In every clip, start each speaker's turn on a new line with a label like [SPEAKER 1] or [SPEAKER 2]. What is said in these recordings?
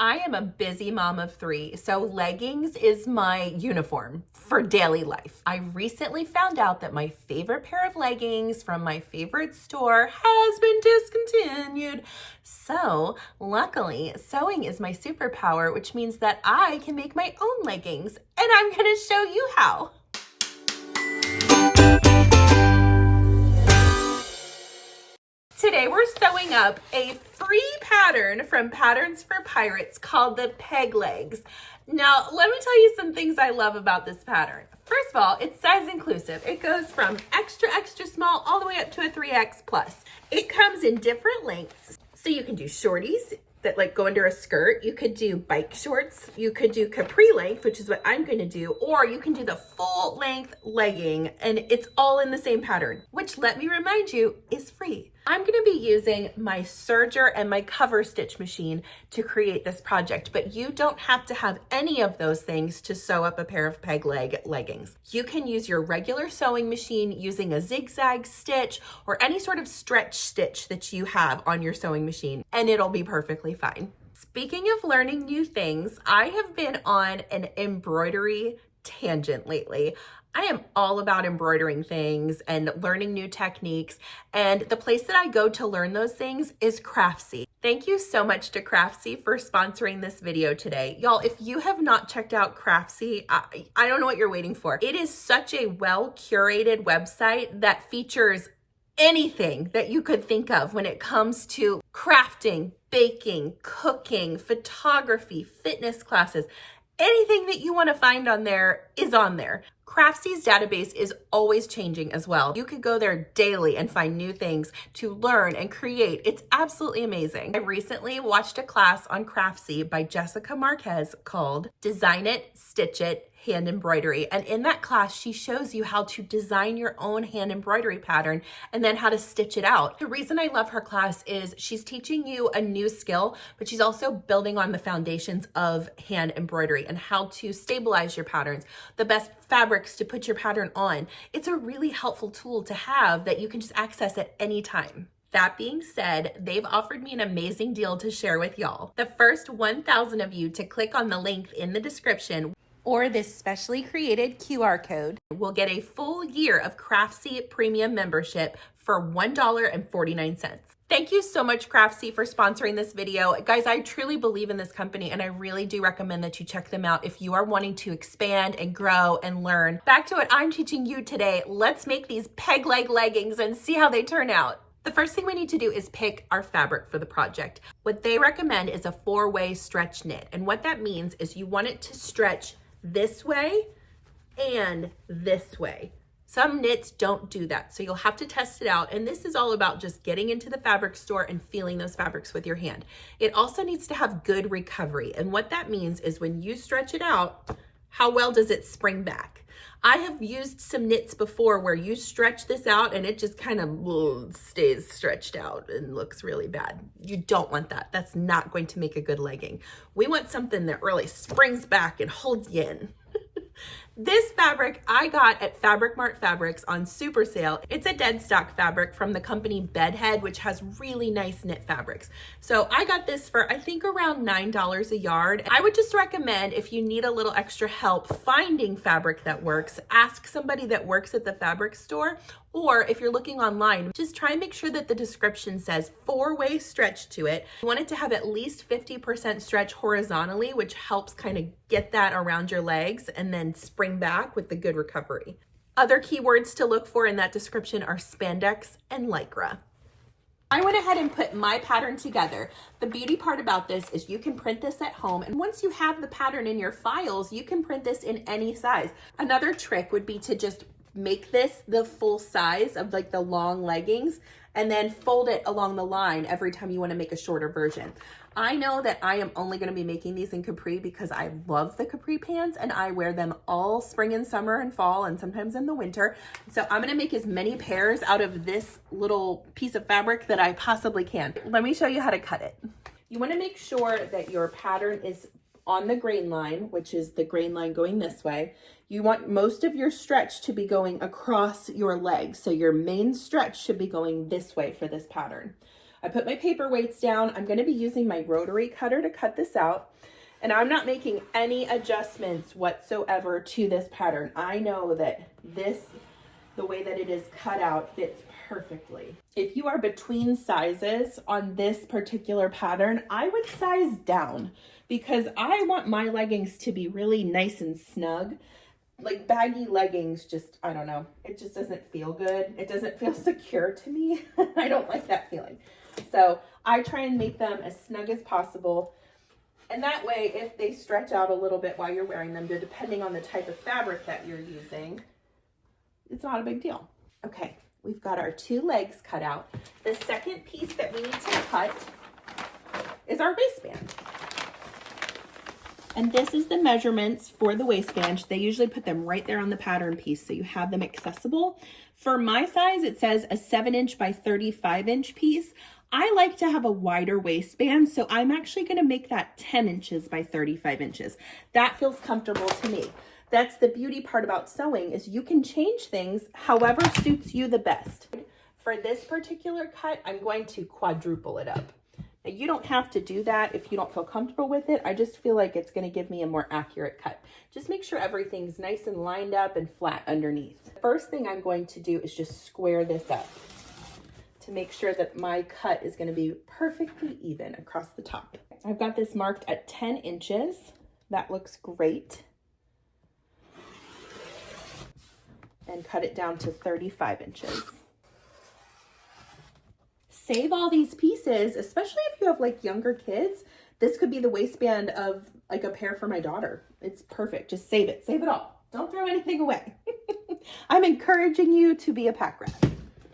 [SPEAKER 1] I am a busy mom of three, so leggings is my uniform for daily life. I recently found out that my favorite pair of leggings from my favorite store has been discontinued. So luckily, sewing is my superpower, which means that I can make my own leggings, and I'm gonna show you how. Today we're sewing up a free pattern from Patterns for Pirates called the Peg Legs. Now, let me tell you some things I love about this pattern. First of all, it's size inclusive. It goes from extra, extra small all the way up to a 3X plus. It comes in different lengths. So you can do shorties that like go under a skirt. You could do bike shorts. You could do capri length, which is what I'm going to do, or you can do the full length legging, and it's all in the same pattern, which, let me remind you, is free. I'm going to be using my Serger and my Coverstitch machine to create this project, but you don't have to have any of those things to sew up a pair of peg leg leggings. You can use your regular sewing machine using a zigzag stitch or any sort of stretch stitch that you have on your sewing machine, and it'll be perfectly fine. Speaking of learning new things, I have been on an embroidery tangent lately. I am all about embroidering things and learning new techniques, and the place that I go to learn those things is Craftsy. Thank you so much to Craftsy for sponsoring this video today. Y'all, if you have not checked out Craftsy, I don't know what you're waiting for. It is such a well-curated website that features anything that you could think of when it comes to crafting, baking, cooking, photography, fitness classes. Anything that you want to find on there is on there. Craftsy's database is always changing as well. You could go there daily and find new things to learn and create. It's absolutely amazing. I recently watched a class on Craftsy by Jessica Marquez called Design It, Stitch It, Hand Embroidery. And in that class, she shows you how to design your own hand embroidery pattern and then how to stitch it out. The reason I love her class is she's teaching you a new skill, but she's also building on the foundations of hand embroidery and how to stabilize your patterns, the best fabrics to put your pattern on. It's a really helpful tool to have that you can just access at any time. That being said, they've offered me an amazing deal to share with y'all. The first 1,000 of you to click on the link in the description or this specially created QR code will get a full year of Craftsy Premium membership for $1.49. Thank you so much, Craftsy, for sponsoring this video. Guys, I truly believe in this company, and I really do recommend that you check them out if you are wanting to expand and grow and learn. Back to what I'm teaching you today. Let's make these peg leg leggings and see how they turn out. The first thing we need to do is pick our fabric for the project. What they recommend is a 4-way stretch knit. And what that means is you want it to stretch this way and this way. Some knits don't do that, so you'll have to test it out. And this is all about just getting into the fabric store and feeling those fabrics with your hand. It also needs to have good recovery. And what that means is when you stretch it out, how well does it spring back? I have used some knits before where you stretch this out and it just kind of stays stretched out and looks really bad. You don't want that. That's not going to make a good legging. We want something that really springs back and holds you in. This fabric I got at Fabric Mart Fabrics on super sale. It's a dead stock fabric from the company Bedhead, which has really nice knit fabrics. So I got this for, I think, around $9 a yard. I would just recommend, if you need a little extra help finding fabric that works, ask somebody that works at the fabric store. Or if you're looking online, just try and make sure that the description says 4-way stretch to it. You want it to have at least 50% stretch horizontally, which helps kind of get that around your legs and then spring back with the good recovery. Other keywords to look for in that description are spandex and lycra. I went ahead and put my pattern together. The beauty part about this is you can print this at home, and once you have the pattern in your files, you can print this in any size. Another trick would be to just make this the full size of like the long leggings and then fold it along the line every time you want to make a shorter version. I know that I am only going to be making these in capri because I love the capri pants and I wear them all spring and summer and fall and sometimes in the winter. So I'm going to make as many pairs out of this little piece of fabric that I possibly can. Let me show you how to cut it. You want to make sure that your pattern is on the grain line, which is the grain line going this way. You want most of your stretch to be going across your legs. So your main stretch should be going this way for this pattern. I put my paperweights down. I'm going to be using my rotary cutter to cut this out. And I'm not making any adjustments whatsoever to this pattern. I know that the way that it is cut out fits perfectly. If you are between sizes on this particular pattern, I would size down because I want my leggings to be really nice and snug. Like baggy leggings, just, I don't know, it just doesn't feel good. It doesn't feel secure to me. I don't like that feeling. So I try and make them as snug as possible. And that way, if they stretch out a little bit while you're wearing them, depending on the type of fabric that you're using, it's not a big deal. Okay, we've got our 2 legs cut out. The second piece that we need to cut is our waistband. And this is the measurements for the waistband. They usually put them right there on the pattern piece so you have them accessible. For my size, it says a 7" by 35" piece. I like to have a wider waistband, so I'm actually going to make that 10" by 35". That feels comfortable to me. That's the beauty part about sewing, is you can change things however suits you the best. For this particular cut, I'm going to quadruple it up. Now, you don't have to do that if you don't feel comfortable with it. I just feel like it's going to give me a more accurate cut. Just make sure everything's nice and lined up and flat underneath. The first thing I'm going to do is just square this up to make sure that my cut is going to be perfectly even across the top. I've got this marked at 10 inches. That looks great. And cut it down to 35 inches. Save all these pieces, especially if you have like younger kids. This could be the waistband of like a pair for my daughter. It's perfect. Just save it. Save it all. Don't throw anything away. I'm encouraging you to be a pack rat.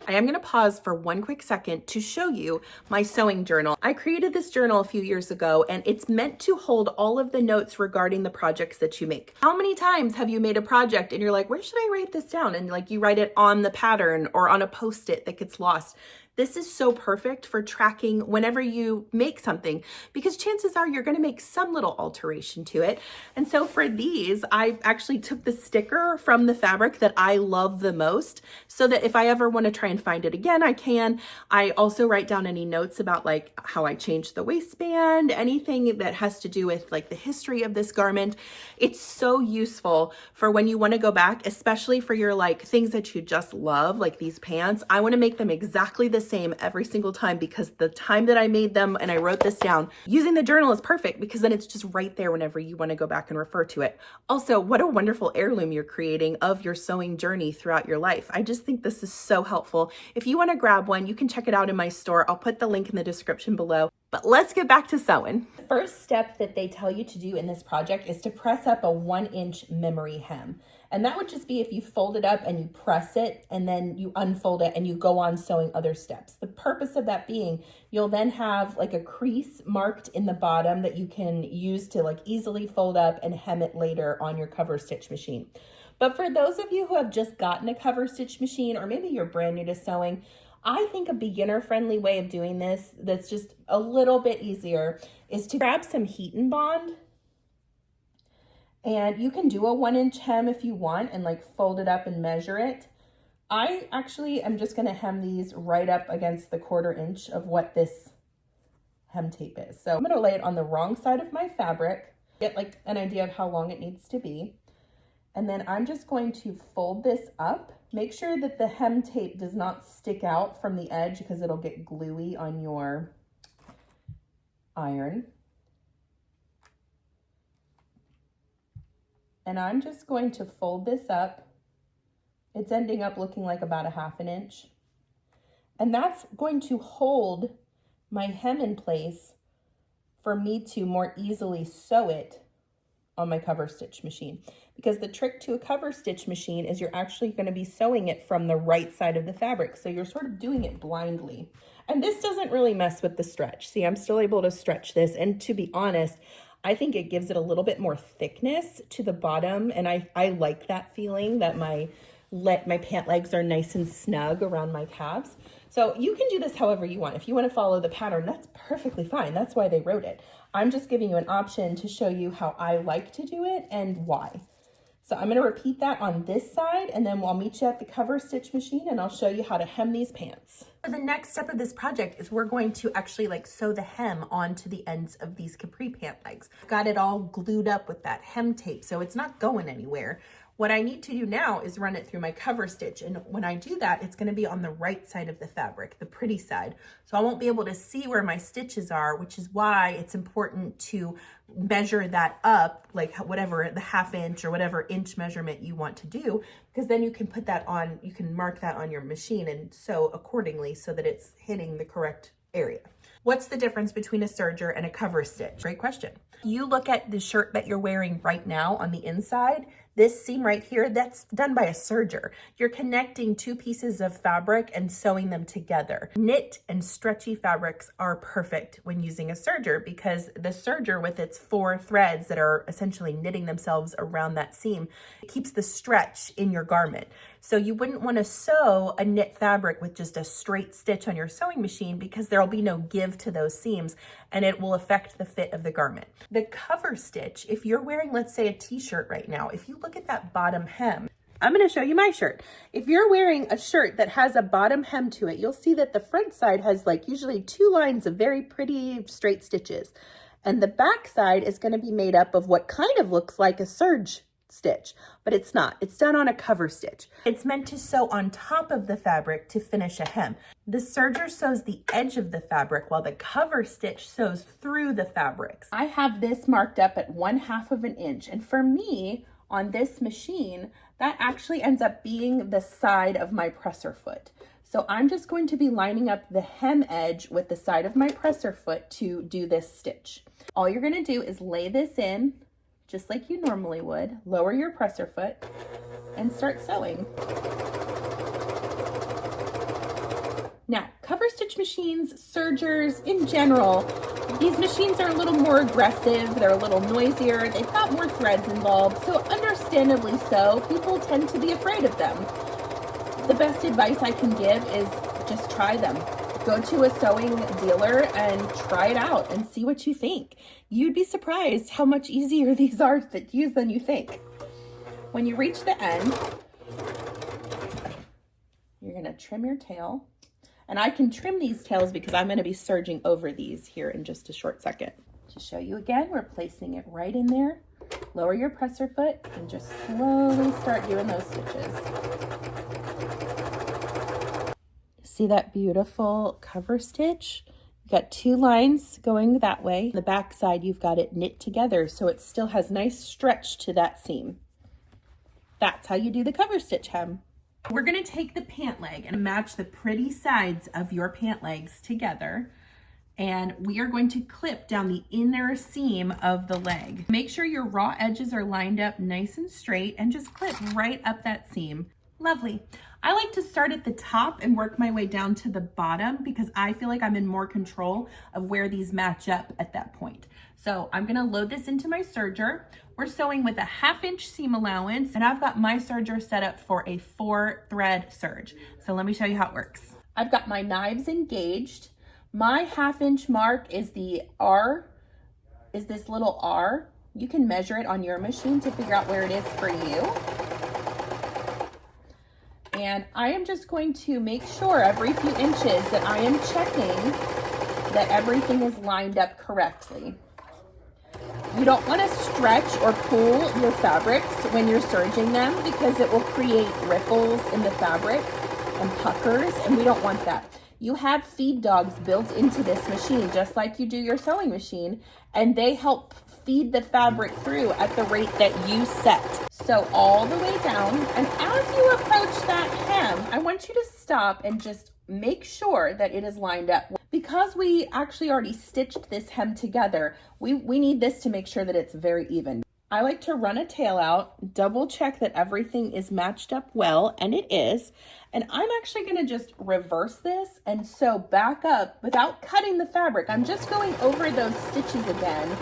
[SPEAKER 1] I am going to pause for one quick second to show you my sewing journal. I created this journal a few years ago, and it's meant to hold all of the notes regarding the projects that you make. How many times have you made a project and you're like, where should I write this down? And like you write it on the pattern or on a Post-it that gets lost. This is so perfect for tracking whenever you make something, because chances are you're going to make some little alteration to it. And so for these, I actually took the sticker from the fabric that I love the most, so that if I ever want to try and find it again, I can. I also write down any notes about like how I changed the waistband, anything that has to do with like the history of this garment. It's so useful for when you want to go back, especially for your like things that you just love, like these pants. I want to make them exactly the same every single time, because the time that I made them and I wrote this down, using the journal is perfect because then it's just right there whenever you want to go back and refer to it. Also, what a wonderful heirloom you're creating of your sewing journey throughout your life. I just think this is so helpful. If you want to grab one, you can check it out in my store. I'll put the link in the description below. But let's get back to sewing. The first step that they tell you to do in this project is to press up a 1" memory hem. And that would just be if you fold it up and you press it and then you unfold it and you go on sewing other steps. The purpose of that being, you'll then have like a crease marked in the bottom that you can use to like easily fold up and hem it later on your Coverstitch machine. But for those of you who have just gotten a Coverstitch machine, or maybe you're brand new to sewing, I think a beginner-friendly way of doing this that's just a little bit easier is to grab some heat and bond. And you can do a 1" hem if you want and like fold it up and measure it. I actually am just going to hem these right up against the 1/4 inch of what this hem tape is. So I'm going to lay it on the wrong side of my fabric, get like an idea of how long it needs to be. And then I'm just going to fold this up. Make sure that the hem tape does not stick out from the edge because it'll get gluey on your iron. And I'm just going to fold this up. It's ending up looking like about a 1/2 inch. And that's going to hold my hem in place for me to more easily sew it on my Coverstitch machine. Because the trick to a Coverstitch machine is you're actually going to be sewing it from the right side of the fabric. So you're sort of doing it blindly. And this doesn't really mess with the stretch. See, I'm still able to stretch this. And to be honest, I think it gives it a little bit more thickness to the bottom. And I like that feeling that my pant legs are nice and snug around my calves. So you can do this however you want. If you want to follow the pattern, that's perfectly fine. That's why they wrote it. I'm just giving you an option to show you how I like to do it and why. So I'm gonna repeat that on this side, and then we'll meet you at the cover stitch machine and I'll show you how to hem these pants. The next step of this project is we're going to actually like sew the hem onto the ends of these capri pant legs. Got it all glued up with that hem tape, so it's not going anywhere. What I need to do now is run it through my cover stitch. And when I do that, it's gonna be on the right side of the fabric, the pretty side. So I won't be able to see where my stitches are, which is why it's important to measure that up, like whatever, the 1/2 inch or whatever inch measurement you want to do, because then you can put that on, you can mark that on your machine and sew accordingly so that it's hitting the correct area. What's the difference between a serger and a cover stitch? Great question. You look at the shirt that you're wearing right now on the inside, this seam right here, that's done by a serger. You're connecting 2 pieces of fabric and sewing them together. Knit and stretchy fabrics are perfect when using a serger because the serger with its 4 threads that are essentially knitting themselves around that seam, it keeps the stretch in your garment. So you wouldn't want to sew a knit fabric with just a straight stitch on your sewing machine because there'll be no give to those seams and it will affect the fit of the garment. The cover stitch, if you're wearing, let's say, a t-shirt right now, if you look at that bottom hem, I'm going to show you my shirt. If you're wearing a shirt that has a bottom hem to it, you'll see that the front side has like usually 2 lines of very pretty straight stitches. And the back side is going to be made up of what kind of looks like a serge stitch, but it's not. It's done on a cover stitch. It's meant to sew on top of the fabric to finish a hem. The serger sews the edge of the fabric while the cover stitch sews through the fabrics. I have this marked up at 1/2 inch, and for me on this machine, that actually ends up being the side of my presser foot. So I'm just going to be lining up the hem edge with the side of my presser foot to do this stitch. All you're going to do is lay this in just like you normally would, lower your presser foot, and start sewing. Now, cover stitch machines, sergers, in general, these machines are a little more aggressive, they're a little noisier, they've got more threads involved, so understandably so, people tend to be afraid of them. The best advice I can give is just try them. Go to a sewing dealer and try it out and see what you think. You'd be surprised how much easier these are to use than you think. When you reach the end, you're gonna trim your tail. And I can trim these tails because I'm gonna be serging over these here in just a short second. To show you again, we're placing it right in there. Lower your presser foot and just slowly start doing those stitches. See that beautiful cover stitch? You've got 2 lines going that way. The back side, you've got it knit together so it still has nice stretch to that seam. That's how you do the cover stitch hem. We're gonna take the pant leg and match the pretty sides of your pant legs together. And we are going to clip down the inner seam of the leg. Make sure your raw edges are lined up nice and straight and just clip right up that seam. Lovely. I like to start at the top and work my way down to the bottom because I feel like I'm in more control of where these match up at that point. So I'm gonna load this into my serger. We're sewing with a 1/2 inch seam allowance, and I've got my serger set up for a 4 thread serge. So let me show you how it works. I've got my knives engaged. My 1/2 inch mark is the R, is this little R. You can measure it on your machine to figure out where it is for you. And I am just going to make sure every few inches that I am checking that everything is lined up correctly. You don't want to stretch or pull your fabrics when you're serging them because it will create ripples in the fabric and puckers, and we don't want that. You have feed dogs built into this machine, just like you do your sewing machine, and they help feed the fabric through at the rate that you set. So all the way down, and as you approach that hem, I want you to stop and just make sure that it is lined up. Because we actually already stitched this hem together, we need this to make sure that it's very even. I like to run a tail out, double check that everything is matched up well, and it is. And I'm actually gonna just reverse this and sew back up without cutting the fabric. I'm just going over those stitches again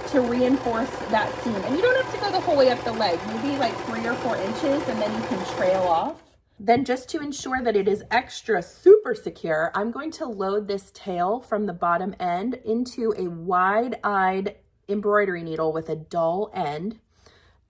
[SPEAKER 1] to reinforce that seam. And you don't have to go the whole way up the leg, maybe like 3 or 4 inches, and then you can trail off. Then just to ensure that it is extra super secure, I'm going to load this tail from the bottom end into a wide-eyed embroidery needle with a dull end.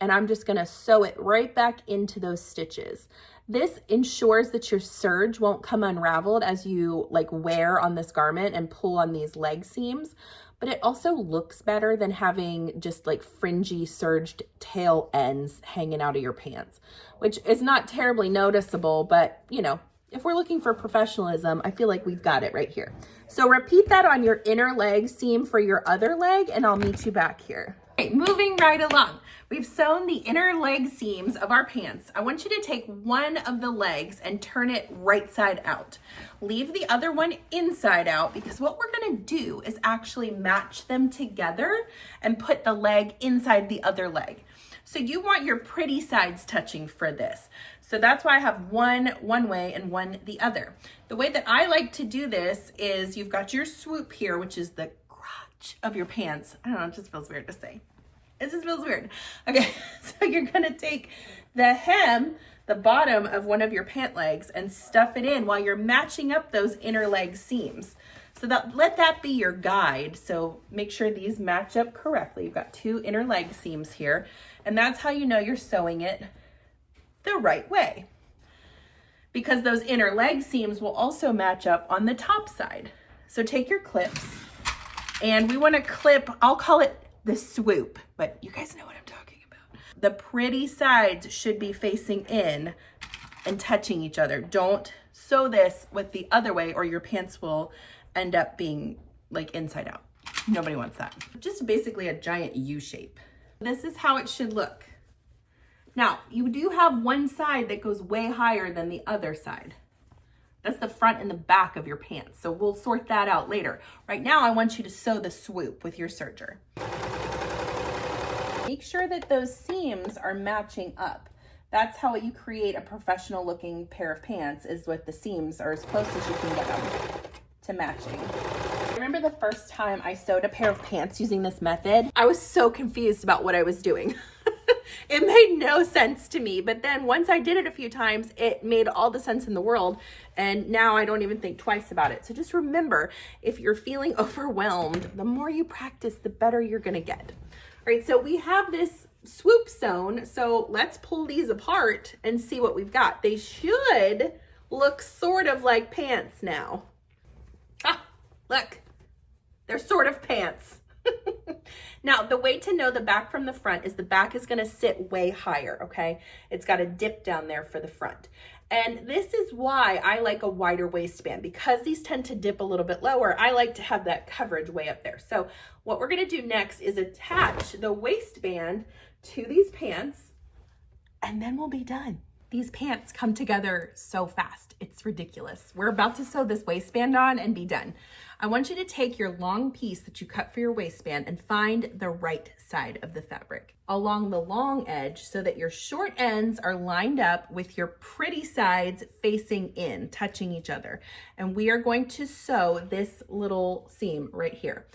[SPEAKER 1] and I'm just gonna sew it right back into those stitches. This ensures that your serge won't come unraveled as you like wear on this garment and pull on these leg seams, but it also looks better than having just like fringy serged tail ends hanging out of your pants, which is not terribly noticeable, but you know, if we're looking for professionalism, I feel like we've got it right here. So repeat that on your inner leg seam for your other leg, and I'll meet you back here. Okay, moving right along. We've sewn the inner leg seams of our pants. I want you to take one of the legs and turn it right side out. Leave the other one inside out, because what we're gonna do is actually match them together and put the leg inside the other leg. So you want your pretty sides touching for this. So that's why I have one way and one the other. The way that I like to do this is you've got your swoop here, which is the crotch of your pants. I don't know, it just feels weird to say. It just feels weird. Okay, so you're gonna take the hem, the bottom of one of your pant legs, and stuff it in while you're matching up those inner leg seams. So let that be your guide. So make sure these match up correctly. You've got two inner leg seams here, and that's how you know you're sewing it the right way, because those inner leg seams will also match up on the top side. So take your clips, and we want to clip, I'll call it the swoop, but you guys know what I'm talking about. The pretty sides should be facing in and touching each other. Don't sew this with the other way, or your pants will end up being like inside out. Nobody wants that. Just basically a giant U shape. This is how it should look. Now, you do have one side that goes way higher than the other side. That's the front and the back of your pants. So we'll sort that out later. Right now, I want you to sew the swoop with your serger. Make sure that those seams are matching up. That's how you create a professional looking pair of pants, is with the seams are as close as you can get them to matching. I remember the first time I sewed a pair of pants using this method, I was so confused about what I was doing. It made no sense to me, but then once I did it a few times, it made all the sense in the world, and now I don't even think twice about it. So just remember, if you're feeling overwhelmed, the more you practice, the better you're gonna get. All right, so we have this swoop sewn, so let's pull these apart and see what we've got. They should look sort of like pants now. Ah, look, they're sort of pants. Now, the way to know the back from the front is the back is gonna sit way higher, okay? It's got a dip down there for the front. And this is why I like a wider waistband, because these tend to dip a little bit lower. I like to have that coverage way up there. So what we're gonna do next is attach the waistband to these pants, and then we'll be done. These pants come together so fast, it's ridiculous. We're about to sew this waistband on and be done. I want you to take your long piece that you cut for your waistband and find the right side of the fabric along the long edge, so that your short ends are lined up with your pretty sides facing in, touching each other. And we are going to sew this little seam right here.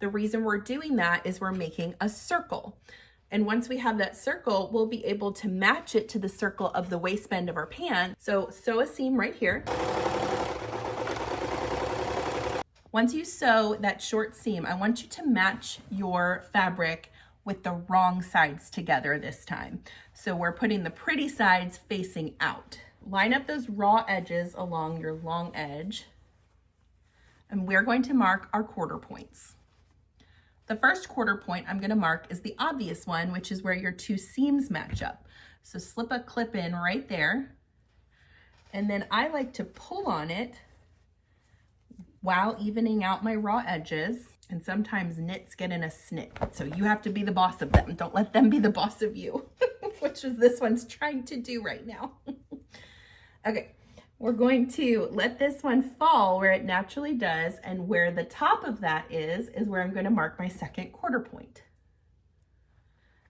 [SPEAKER 1] The reason we're doing that is we're making a circle. And once we have that circle, we'll be able to match it to the circle of the waistband of our pant. So sew a seam right here. Once you sew that short seam, I want you to match your fabric with the wrong sides together this time. So we're putting the pretty sides facing out. Line up those raw edges along your long edge, and we're going to mark our quarter points. The first quarter point I'm gonna mark is the obvious one, which is where your two seams match up. So slip a clip in right there, and then I like to pull on it while evening out my raw edges. And sometimes knits get in a snit, so you have to be the boss of them. Don't let them be the boss of you, which is this one's trying to do right now. Okay, we're going to let this one fall where it naturally does, and where the top of that is where I'm going to mark my second quarter point.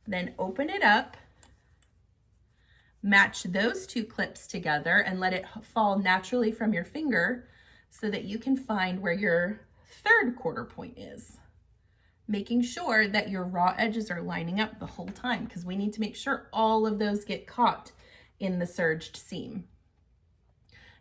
[SPEAKER 1] Then open it up, match those two clips together, and let it fall naturally from your finger so that you can find where your third quarter point is, making sure that your raw edges are lining up the whole time, because we need to make sure all of those get caught in the serged seam.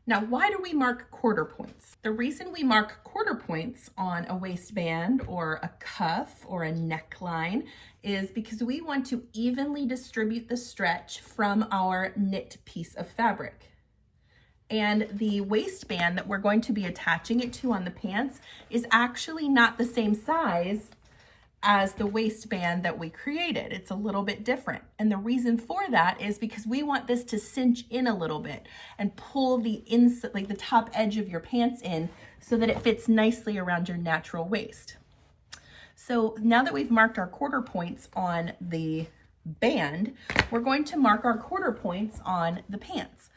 [SPEAKER 1] Now, why do we mark quarter points? The reason we mark quarter points on a waistband or a cuff or a neckline is because we want to evenly distribute the stretch from our knit piece of fabric. And the waistband that we're going to be attaching it to on the pants is actually not the same size as the waistband that we created. It's a little bit different. And the reason for that is because we want this to cinch in a little bit and pull the inside, like the top edge of your pants in so that it fits nicely around your natural waist. So now that we've marked our quarter points on the band, we're going to mark our quarter points on the pants.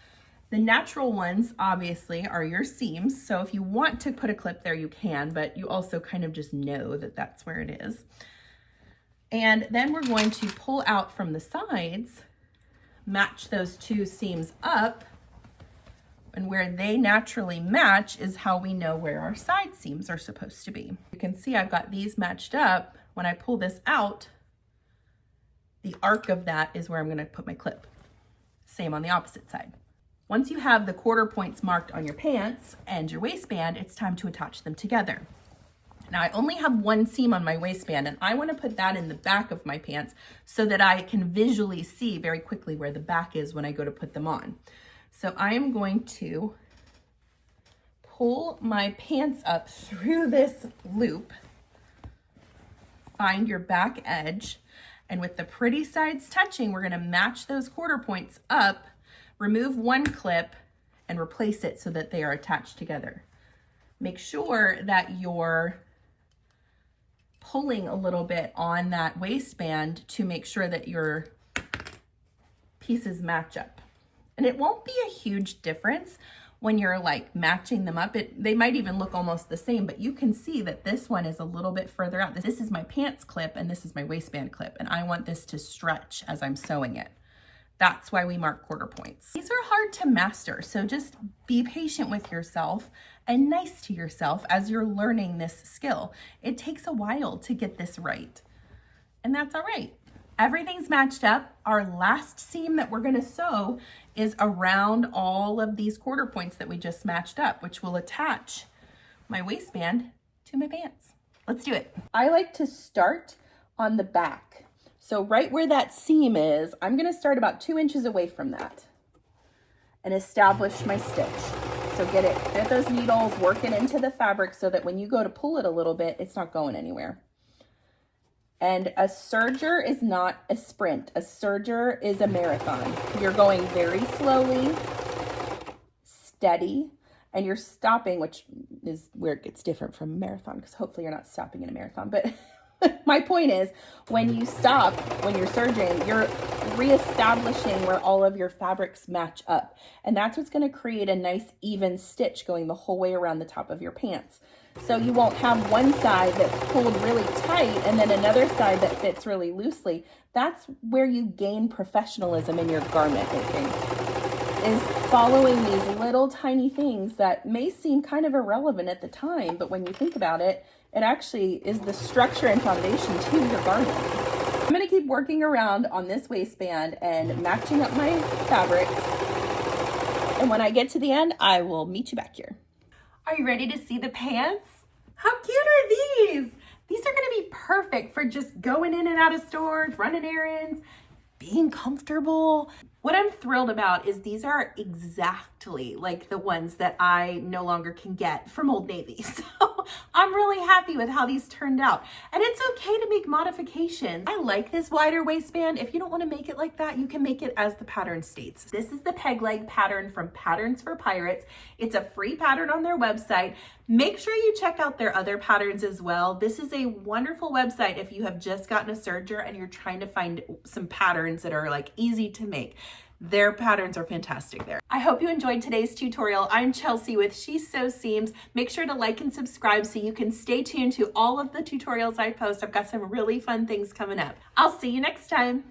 [SPEAKER 1] The natural ones, obviously, are your seams. So if you want to put a clip there, you can, but you also kind of just know that that's where it is. And then we're going to pull out from the sides, match those two seams up, and where they naturally match is how we know where our side seams are supposed to be. You can see I've got these matched up. When I pull this out, the arc of that is where I'm going to put my clip. Same on the opposite side. Once you have the quarter points marked on your pants and your waistband, it's time to attach them together. Now I only have one seam on my waistband and I want to put that in the back of my pants so that I can visually see very quickly where the back is when I go to put them on. So I am going to pull my pants up through this loop, find your back edge, and with the pretty sides touching, we're going to match those quarter points up, remove one clip, and replace it so that they are attached together. Make sure that you're pulling a little bit on that waistband to make sure that your pieces match up. And it won't be a huge difference when you're like matching them up. They might even look almost the same, but you can see that this one is a little bit further out. This is my pants clip and this is my waistband clip, and I want this to stretch as I'm sewing it. That's why we mark quarter points. These are hard to master, so just be patient with yourself and nice to yourself as you're learning this skill. It takes a while to get this right, and that's all right. Everything's matched up. Our last seam that we're gonna sew is around all of these quarter points that we just matched up, which will attach my waistband to my pants. Let's do it. I like to start on the back. So right where that seam is, I'm gonna start about 2 inches away from that and establish my stitch. So get those needles working into the fabric so that when you go to pull it a little bit, it's not going anywhere. And a serger is not a sprint. A serger is a marathon. You're going very slowly, steady, and you're stopping, which is where it gets different from a marathon, because hopefully you're not stopping in a marathon. But my point is, when you stop, when you're serging, you're reestablishing where all of your fabrics match up. And that's what's going to create a nice even stitch going the whole way around the top of your pants. So you won't have one side that's pulled really tight and then another side that fits really loosely. That's where you gain professionalism in your garment making, is following these little tiny things that may seem kind of irrelevant at the time, but when you think about it, it actually is the structure and foundation to your garment. I'm going to keep working around on this waistband and matching up my fabrics. And when I get to the end, I will meet you back here. Are you ready to see the pants? How cute are these? These are going to be perfect for just going in and out of stores, running errands, being comfortable. What I'm thrilled about is these are exactly like the ones that I no longer can get from Old Navy. So I'm really happy with how these turned out. And it's okay to make modifications. I like this wider waistband. If you don't want to make it like that, you can make it as the pattern states. This is the peg leg pattern from Patterns for Pirates. It's a free pattern on their website. Make sure you check out their other patterns as well. This is a wonderful website if you have just gotten a serger and you're trying to find some patterns that are like easy to make. Their patterns are fantastic there. I hope you enjoyed today's tutorial. I'm Chelsea with She Sews Seams. Make sure to like and subscribe so you can stay tuned to all of the tutorials I post. I've got some really fun things coming up. I'll see you next time.